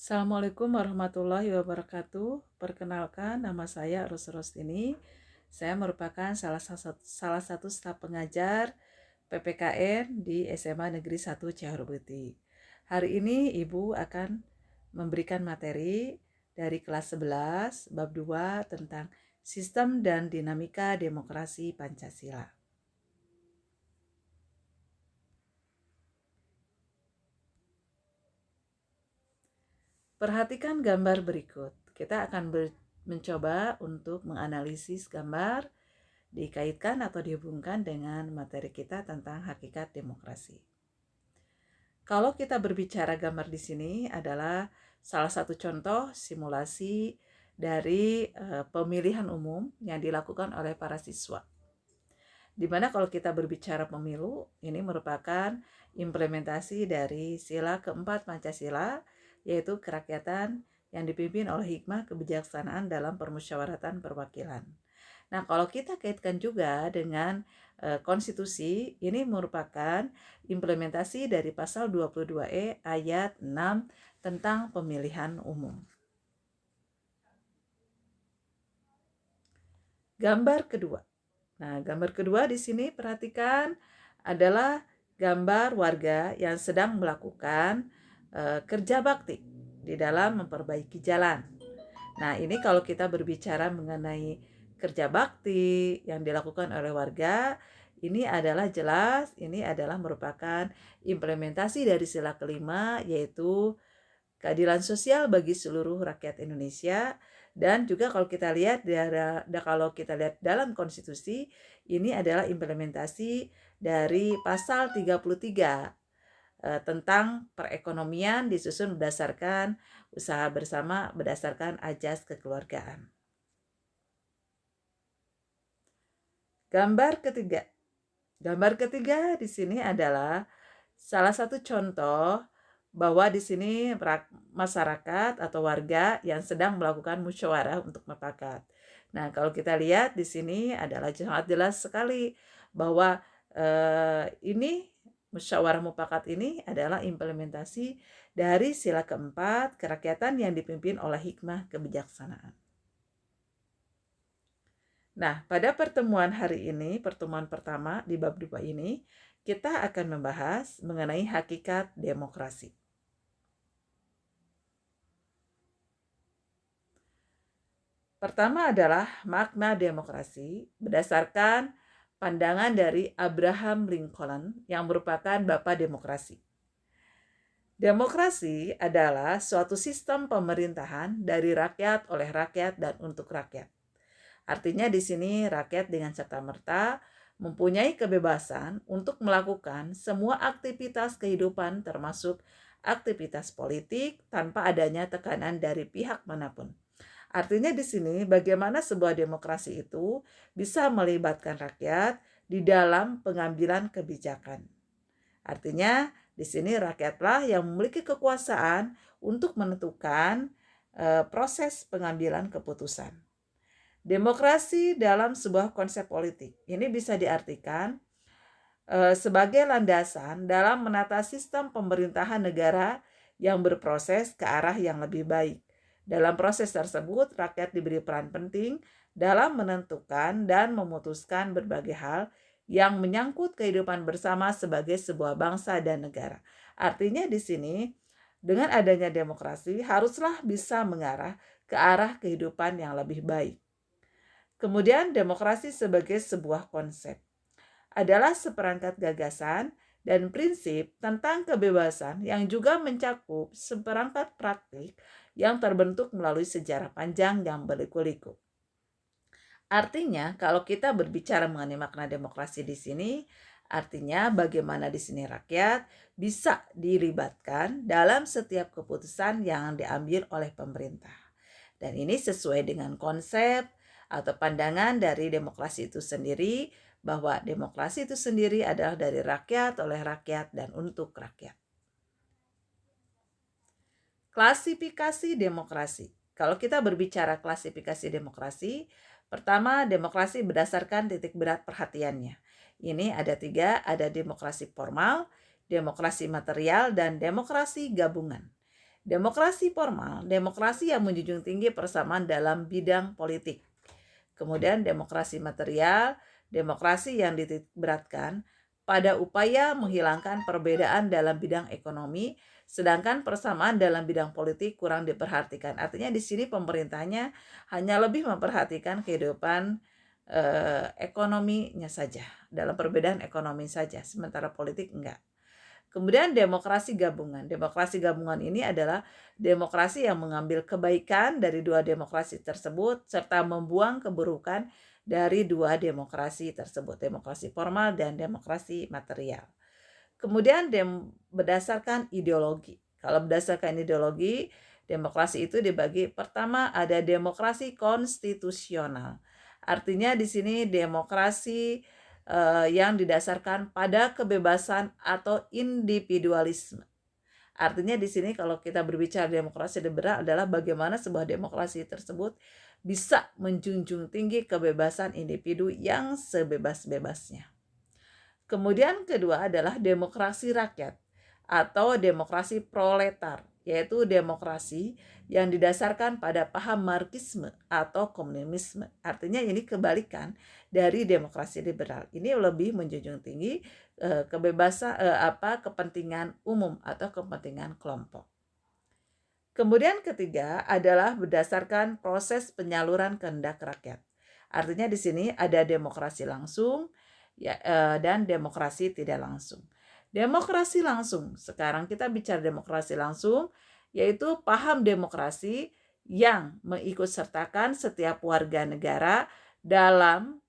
Assalamualaikum warahmatullahi wabarakatuh. Perkenalkan, nama saya Ros Rostini. Saya merupakan salah satu staf pengajar PPKN di SMA Negeri 1 Ciharubeti. Hari ini Ibu akan memberikan materi dari kelas 11 bab 2 tentang sistem dan dinamika demokrasi Pancasila. Perhatikan gambar berikut. Kita akan mencoba untuk menganalisis gambar, dikaitkan atau dihubungkan dengan materi kita tentang hakikat demokrasi. Kalau kita berbicara gambar di sini adalah salah satu contoh simulasi dari pemilihan umum yang dilakukan oleh para siswa. Dimana kalau kita berbicara pemilu, ini merupakan implementasi dari sila keempat Pancasila, yaitu kerakyatan yang dipimpin oleh hikmah kebijaksanaan dalam permusyawaratan perwakilan. Nah, kalau kita kaitkan juga dengan konstitusi, ini merupakan implementasi dari pasal 22E ayat 6 tentang pemilihan umum. Gambar kedua. Nah, gambar kedua di sini perhatikan adalah gambar warga yang sedang melakukan kerja bakti di dalam memperbaiki jalan. Nah, ini kalau kita berbicara mengenai kerja bakti yang dilakukan oleh warga, ini adalah jelas, ini adalah merupakan implementasi dari sila kelima, yaitu keadilan sosial bagi seluruh rakyat Indonesia. Dan juga kalau kita lihat dalam konstitusi, ini adalah implementasi dari pasal 33 tentang perekonomian disusun berdasarkan usaha bersama berdasarkan ajas kekeluargaan. Gambar ketiga. Gambar ketiga di sini adalah salah satu contoh bahwa di sini masyarakat atau warga yang sedang melakukan musyawarah untuk mufakat. Nah, kalau kita lihat di sini adalah sangat jelas sekali bahwa ini musyawarah mufakat ini adalah implementasi dari sila keempat kerakyatan yang dipimpin oleh hikmah kebijaksanaan. Nah, pada pertemuan hari ini, pertemuan pertama di bab 2 ini, kita akan membahas mengenai hakikat demokrasi. Pertama adalah makna demokrasi berdasarkan pandangan dari Abraham Lincoln yang merupakan bapak demokrasi. Demokrasi adalah suatu sistem pemerintahan dari rakyat, oleh rakyat, dan untuk rakyat. Artinya di sini rakyat dengan serta-merta mempunyai kebebasan untuk melakukan semua aktivitas kehidupan termasuk aktivitas politik tanpa adanya tekanan dari pihak manapun. Artinya di sini bagaimana sebuah demokrasi itu bisa melibatkan rakyat di dalam pengambilan kebijakan. Artinya di sini rakyatlah yang memiliki kekuasaan untuk menentukan proses pengambilan keputusan. Demokrasi dalam sebuah konsep politik ini bisa diartikan sebagai landasan dalam menata sistem pemerintahan negara yang berproses ke arah yang lebih baik. Dalam proses tersebut, rakyat diberi peran penting dalam menentukan dan memutuskan berbagai hal yang menyangkut kehidupan bersama sebagai sebuah bangsa dan negara. Artinya di sini, dengan adanya demokrasi haruslah bisa mengarah ke arah kehidupan yang lebih baik. Kemudian demokrasi sebagai sebuah konsep adalah seperangkat gagasan dan prinsip tentang kebebasan yang juga mencakup seperangkat praktik yang terbentuk melalui sejarah panjang yang berliku-liku. Artinya, kalau kita berbicara mengenai makna demokrasi di sini, artinya bagaimana di sini rakyat bisa dilibatkan dalam setiap keputusan yang diambil oleh pemerintah. Dan ini sesuai dengan konsep atau pandangan dari demokrasi itu sendiri, bahwa demokrasi itu sendiri adalah dari rakyat, oleh rakyat, dan untuk rakyat. Klasifikasi demokrasi. Kalau kita berbicara klasifikasi demokrasi, pertama demokrasi berdasarkan titik berat perhatiannya. Ini ada 3, ada demokrasi formal, demokrasi material, dan demokrasi gabungan. Demokrasi formal, demokrasi yang menjunjung tinggi persamaan dalam bidang politik. Kemudian demokrasi material, demokrasi yang dititikberatkan pada upaya menghilangkan perbedaan dalam bidang ekonomi, sedangkan persamaan dalam bidang politik kurang diperhatikan. Artinya di sini pemerintahnya hanya lebih memperhatikan kehidupan ekonominya saja, dalam perbedaan ekonomi saja, sementara politik enggak. Kemudian demokrasi gabungan. Demokrasi gabungan ini adalah demokrasi yang mengambil kebaikan dari dua demokrasi tersebut serta membuang keburukan dari dua demokrasi tersebut, demokrasi formal dan demokrasi material. Kemudian berdasarkan ideologi. Kalau berdasarkan ideologi, demokrasi itu dibagi, pertama ada demokrasi konstitusional. Artinya di sini demokrasi yang didasarkan pada kebebasan atau individualisme. Artinya di sini kalau kita berbicara demokrasi liberal adalah bagaimana sebuah demokrasi tersebut bisa menjunjung tinggi kebebasan individu yang sebebas-bebasnya. Kemudian kedua adalah demokrasi rakyat atau demokrasi proletar, yaitu demokrasi yang didasarkan pada paham marxisme atau komunisme. Artinya ini kebalikan dari demokrasi liberal. Ini lebih menjunjung tinggi kebebasan kepentingan umum atau kepentingan kelompok. Kemudian ketiga adalah berdasarkan proses penyaluran kehendak rakyat. Artinya di sini ada demokrasi langsung dan demokrasi tidak langsung. Demokrasi langsung, sekarang kita bicara demokrasi langsung, yaitu paham demokrasi yang mengikutsertakan setiap warga negara dalam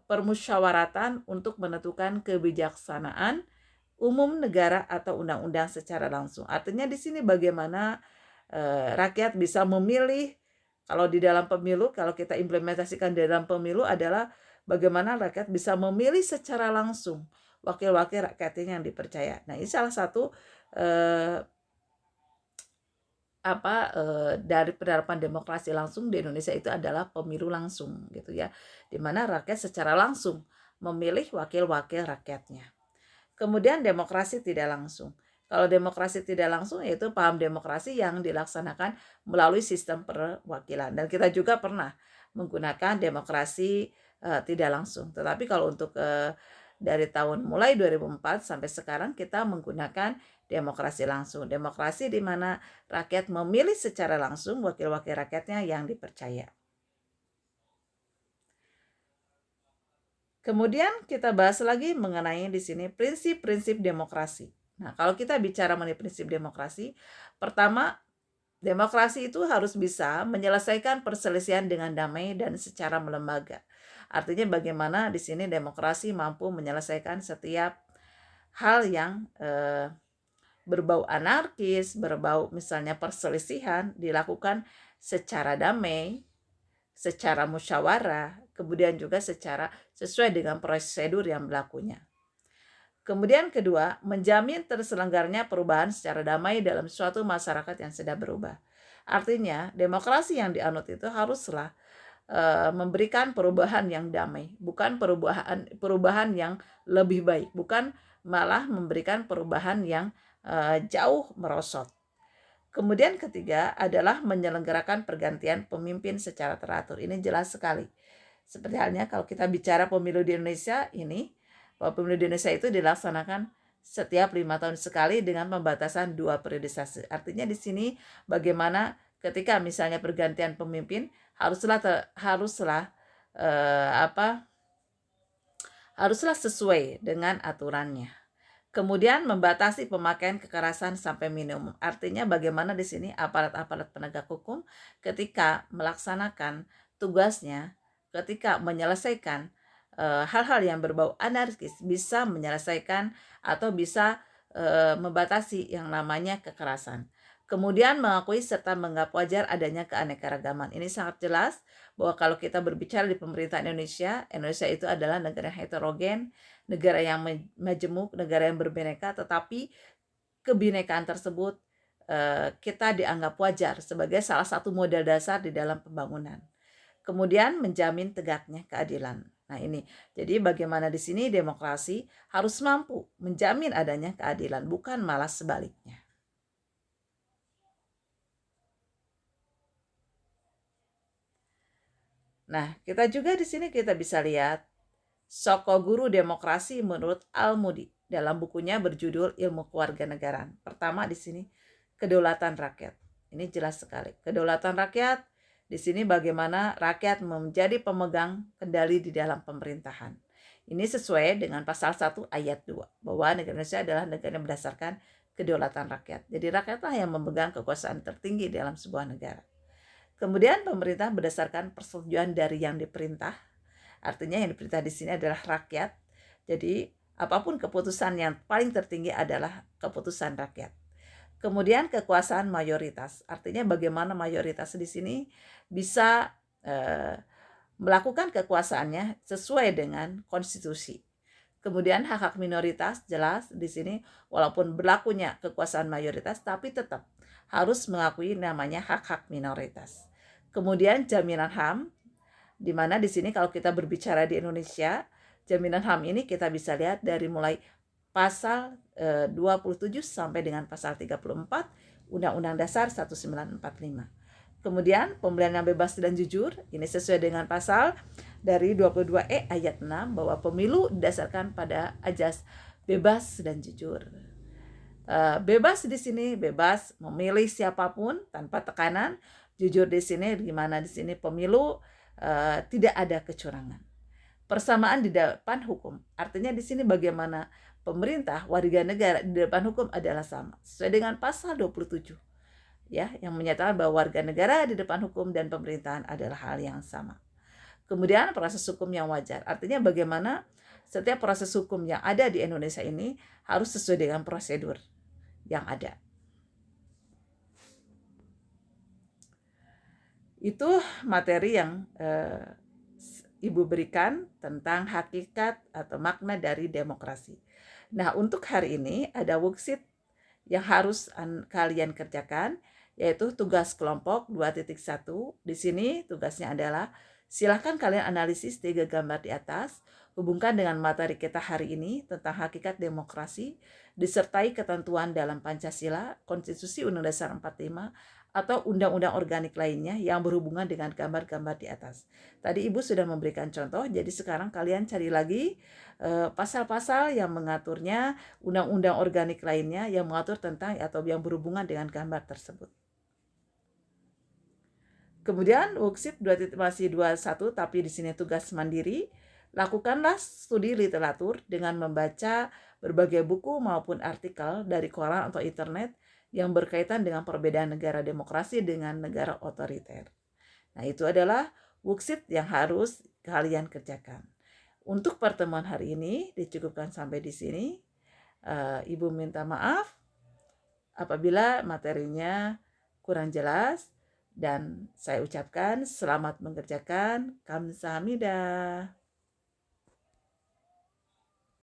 permusyawaratan untuk menentukan kebijaksanaan umum negara atau undang-undang secara langsung. Artinya di sini bagaimana rakyat bisa memilih, kalau di dalam pemilu, kalau kita implementasikan di dalam pemilu adalah bagaimana rakyat bisa memilih secara langsung wakil-wakil rakyatnya yang dipercaya. Nah, ini salah satu dari penerapan demokrasi langsung di Indonesia itu adalah pemilu langsung gitu ya, di mana rakyat secara langsung memilih wakil-wakil rakyatnya. Kemudian demokrasi tidak langsung. Kalau demokrasi tidak langsung yaitu paham demokrasi yang dilaksanakan melalui sistem perwakilan. Dan kita juga pernah menggunakan demokrasi tidak langsung. Tetapi kalau untuk dari tahun mulai 2004 sampai sekarang kita menggunakan demokrasi langsung. Demokrasi di mana rakyat memilih secara langsung wakil-wakil rakyatnya yang dipercaya. Kemudian kita bahas lagi mengenai di sini prinsip-prinsip demokrasi. Nah, kalau kita bicara mengenai prinsip demokrasi, pertama, demokrasi itu harus bisa menyelesaikan perselisihan dengan damai dan secara melembaga. Artinya bagaimana di sini demokrasi mampu menyelesaikan setiap hal yang berbau anarkis, berbau misalnya perselisihan dilakukan secara damai, secara musyawarah, kemudian juga secara sesuai dengan prosedur yang berlakunya. Kemudian kedua, menjamin terselenggaranya perubahan secara damai dalam suatu masyarakat yang sedang berubah. Artinya, demokrasi yang dianut itu haruslah memberikan perubahan yang damai, bukan perubahan yang lebih baik, bukan malah memberikan perubahan yang jauh merosot. Kemudian ketiga adalah menyelenggarakan pergantian pemimpin secara teratur. Ini jelas sekali. Seperti halnya kalau kita bicara pemilu di Indonesia ini, bahwa pemilu di Indonesia itu dilaksanakan setiap 5 tahun sekali dengan pembatasan 2 periodisasi. Artinya di sini bagaimana ketika misalnya pergantian pemimpin haruslah sesuai dengan aturannya. Kemudian membatasi pemakaian kekerasan sampai minimum. Artinya bagaimana di sini aparat-aparat penegak hukum ketika melaksanakan tugasnya, ketika menyelesaikan hal-hal yang berbau anarkis bisa menyelesaikan atau bisa membatasi yang namanya kekerasan. Kemudian mengakui serta menganggap wajar adanya keanekaragaman. Ini sangat jelas bahwa kalau kita berbicara di pemerintahan Indonesia, Indonesia itu adalah negara heterogen, negara yang majemuk, negara yang berbineka, tetapi kebinekaan tersebut kita dianggap wajar sebagai salah satu modal dasar di dalam pembangunan. Kemudian menjamin tegaknya keadilan. Nah ini, jadi bagaimana di sini demokrasi harus mampu menjamin adanya keadilan, bukan malah sebaliknya. Nah, kita juga di sini kita bisa lihat Soko Guru Demokrasi menurut Al-Mudi dalam bukunya berjudul Ilmu Kewarganegaraan. Pertama di sini kedaulatan rakyat. Ini jelas sekali. Kedaulatan rakyat di sini bagaimana rakyat menjadi pemegang kendali di dalam pemerintahan. Ini sesuai dengan pasal 1 ayat 2 bahwa negara Indonesia adalah negara yang berdasarkan kedaulatan rakyat. Jadi rakyatlah yang memegang kekuasaan tertinggi dalam sebuah negara. Kemudian pemerintah berdasarkan persetujuan dari yang diperintah. Artinya yang diperintah di sini adalah rakyat. Jadi apapun keputusan yang paling tertinggi adalah keputusan rakyat. Kemudian kekuasaan mayoritas. Artinya bagaimana mayoritas di sini bisa melakukan kekuasaannya sesuai dengan konstitusi. Kemudian hak-hak minoritas jelas di sini walaupun berlakunya kekuasaan mayoritas tapi tetap harus mengakui namanya hak-hak minoritas. Kemudian jaminan HAM di mana di sini kalau kita berbicara di Indonesia, jaminan HAM ini kita bisa lihat dari mulai pasal 27 sampai dengan pasal 34 Undang-Undang Dasar 1945. Kemudian pemilihan yang bebas dan jujur, ini sesuai dengan pasal dari 22E ayat 6 bahwa pemilu didasarkan pada ajas bebas dan jujur. Bebas di sini bebas memilih siapapun tanpa tekanan. Jujur di sini gimana di sini pemilu tidak ada kecurangan. Persamaan di depan hukum. Artinya di sini bagaimana pemerintah, warga negara di depan hukum adalah sama. Sesuai dengan pasal 27. Ya, yang menyatakan bahwa warga negara di depan hukum dan pemerintahan adalah hal yang sama. Kemudian proses hukum yang wajar. Artinya bagaimana setiap proses hukum yang ada di Indonesia ini harus sesuai dengan prosedur yang ada. Itu materi yang Ibu berikan tentang hakikat atau makna dari demokrasi. Nah, untuk hari ini ada worksheet yang harus kalian kerjakan, yaitu tugas kelompok 2.1. Di sini tugasnya adalah silakan kalian analisis 3 gambar di atas, hubungkan dengan materi kita hari ini tentang hakikat demokrasi, disertai ketentuan dalam Pancasila, Konstitusi Undang-Undang Dasar 45, atau undang-undang organik lainnya yang berhubungan dengan gambar-gambar di atas. Tadi Ibu sudah memberikan contoh, jadi sekarang kalian cari lagi pasal-pasal yang mengaturnya, undang-undang organik lainnya yang mengatur tentang atau yang berhubungan dengan gambar tersebut. Kemudian worksheet 2.21 tapi di sini tugas mandiri. Lakukanlah studi literatur dengan membaca berbagai buku maupun artikel dari koran atau internet yang berkaitan dengan perbedaan negara demokrasi dengan negara otoriter. Nah, itu adalah worksheet yang harus kalian kerjakan. Untuk pertemuan hari ini dicukupkan sampai di sini. Ibu minta maaf apabila materinya kurang jelas dan saya ucapkan selamat mengerjakan. Kamsahamnida.